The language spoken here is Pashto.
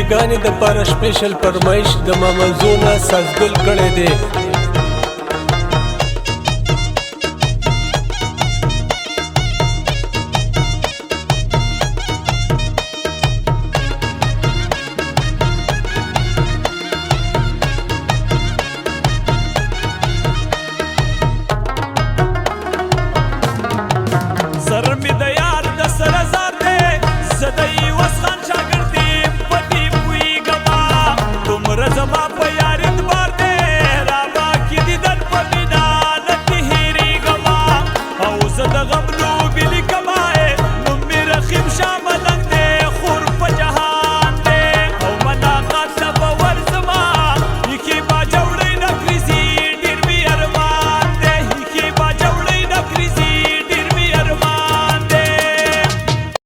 بیګانې د پاره سپیشل فرمایش د مامنزونه سازګل کړی دی. سر می د یار د سره زار دی زه د یوس خان شاګرد یم په دې پوهېږمه دومره زما په یار اعتبار دی رابه کې دیدن په مینه نه ترې هېرېږمه او زه د غم لوبې لیکم